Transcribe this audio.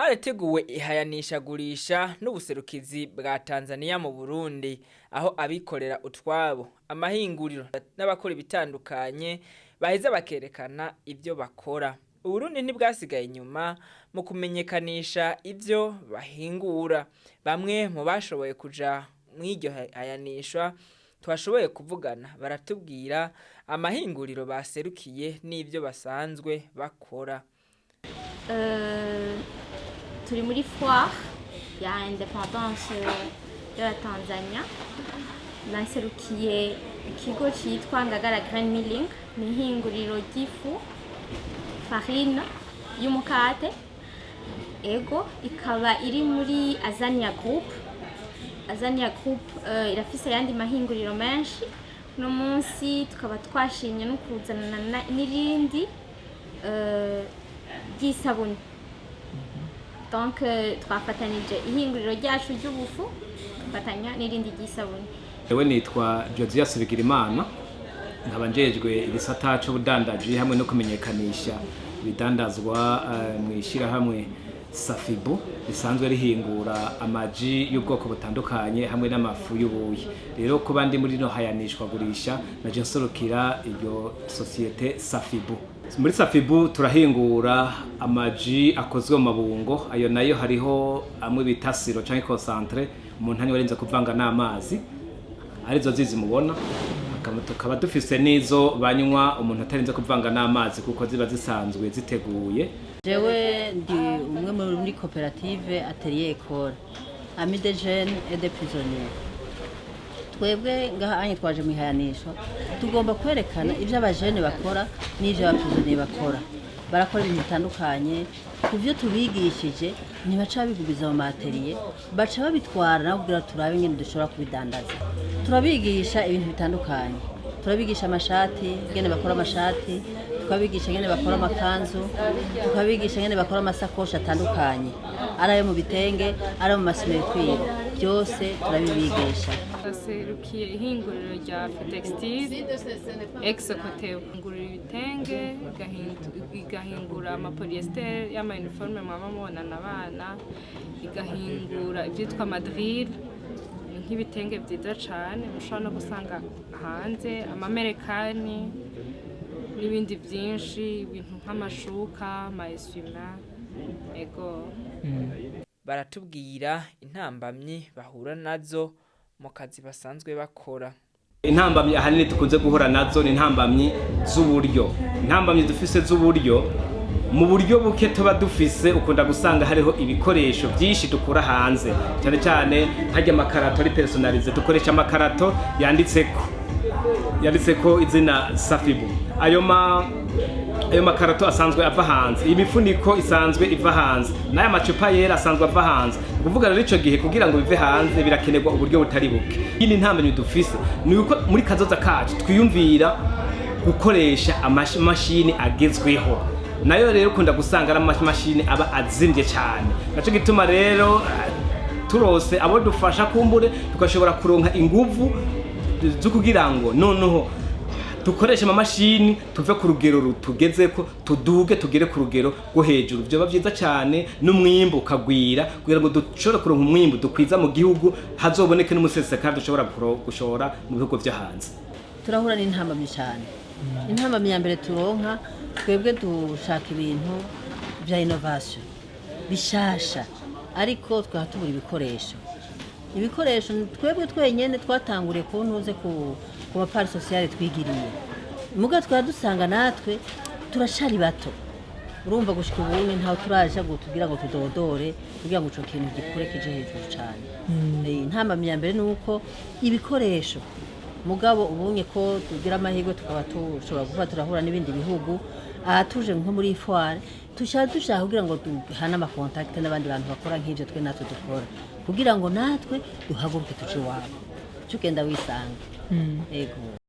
Harateguwe ihayanisha gurisha n'ubuserukizi bwa Tanzaniya mu Burundi, aho abikorera utwabo, amahinguriro n'abakora ibitandukanye baheza bakerekana ibyo bakora. Uburundi ntibwasigaye inyuma mu kumenyekanisha ibyo bahingura. Bamwe mu bashoboye kuja mw'iryo hayanisha twashoboye kuvugana baratubwira amahinguriro baserukiye n'ibyo basanzwe bakora. Turi muri foire ya independance ya Tanzaniya, naserukiye ikigo cyitwa Ngagara Grain Milling, ni ihinguriro ry'ifu farine y'umukate, ego ikaba iri muri AZANIA Group. AZANIA Group irafise yandi mahinguriro menshi. No munsi tukaba twashimye no kuzana n'irindi ry'isabuni. Donc twafatanije ihinguriro ryacu ry'ubufu tufatanya n'irindi ry'isabuni. Ewe nitwa Josias Bigirimana, nkaba njejwe igisata c'ubudandaji hamwe no kumenyekanisha ibidandazwa mwishira hamwe Safibu risanzwe rihingura amaji y'ubwoko butandukanye hamwe n'amafu y'ubuyi. Rero kuba ndi muri no hayanishwa gurisha naje nsorokira iyo societe Safibu. Muri Safibu turahingura amaji akozwe mu mabungo, ayo nayo hariho amwe bita siro canke concentré umuntu hanyuma arenze kuvanga n'amazi arizo zizi mubona. Tukaba dufise nizo banywa umuntu atarenze kuvanga n'amazi kuko ziba zisanzwe ziteguye. Jewe ndi umwe muri koperative Atelier École, Amis des jeunes et des prisonniers. Twebwe ngaha twaje mu ihayanisha tugomba kwerekana ibyo abajene bakora n'ibyo abaprisonniers bakora. Barakora ibintu bitandukanye, kuvyo tubigishije ntibaca bigubiza mu materiye, baca babitwara kugira turabe nyine dushobora kubidandaza. Turabigisha ibintu bitandukanye, turabigisha amashati, ngene bakora amashati, tukabigisha ngene bakora amakanzu, tukabigisha ngene bakora amasakoshi atandukanye, arayo mu bitenge, arayo mu masimetwire, byose turabibigisha. Serukiye ihinguriro rya textile ex-Coteau, ihingurira ibitenge, igahingura amapolyester y'ama-uniforme mwaba mubonana abana, igahingura ibyitwa madril nk'ibitenge byiza cyane mushobora no gusanga hanze, amamerekani n'ibindi byinshi, ibintu nk'amashuka, amaeswima, ego. Baratubwira intambamyi bahura nazo mu kazi basanzwe bakora. Intambamyi ahanini tukunze guhura nazo ni intambamyi z'uburyo. Intambamyi dufise z'uburyo, mu buryo buke tuba dufise ukunda gusanga hariho ibikoresho byinshi dukura hanze, cyane cyane hajya amakarato ari personalize, dukoresha amakarato yanditseko izina Safibu. Ayo makarato asanzwe ava hanze, imifuniko isanzwe iva hanze, n'aya macupa yera asanzwe ava hanze. Kuvuga rero ico gihe kugira ngo bive hanze birakenerwa uburyo butari buke. Iyi ntambamyi dufise ni uko muri kazoza kacu twiyumvira gukoresha amashini agezweho. Nayo rero ukunda gusanga ari amashini aba azimvye cyane. Naco gituma rero turose abo dufasha kumbure tukashobora kuronka inguvu zo kugira ngo noneho dukoresha amamashini tuve ku rugero rutugezeko tuduge tugere ku rugero rwo hejuru. Byo bavyiza cyane n'umwimbo ukagwira kugira ngo dushobore kuronka umwimbo dukwiza mu gihugu, hazoboneke n'umusesekara dushobora gushora mu bihugu byo hanze. Turahura n'intambamyi cyane. Intambamyi ya mbere turonka twebwe dushaka ibintu bya innovation bishasha, ariko twahatubura ibikoresho twebwe twenyene twatanguriye kuntuze ku bapari sociale twigiriye. Muga twadusanga natwe turashari bato. Urumva gushika ubunye ntaho turaje kugira ngo tudodore kugira ngo ico kintu gikure kije hejuru cyane. Intambamyi ya mbere nuko ibikoresho mugabo ubunye ko tugira amahirwe tukaba tushobora kuba turahura n'ibindi bihugu, tuje nko muri foire dushaka kugira ngo duhana ama contact n'abandi bantu bakora nk'ivyo twe natwe dukora kugira ngo natwe duhaguruke tuje wabo cyo kenda wisanga. Ego.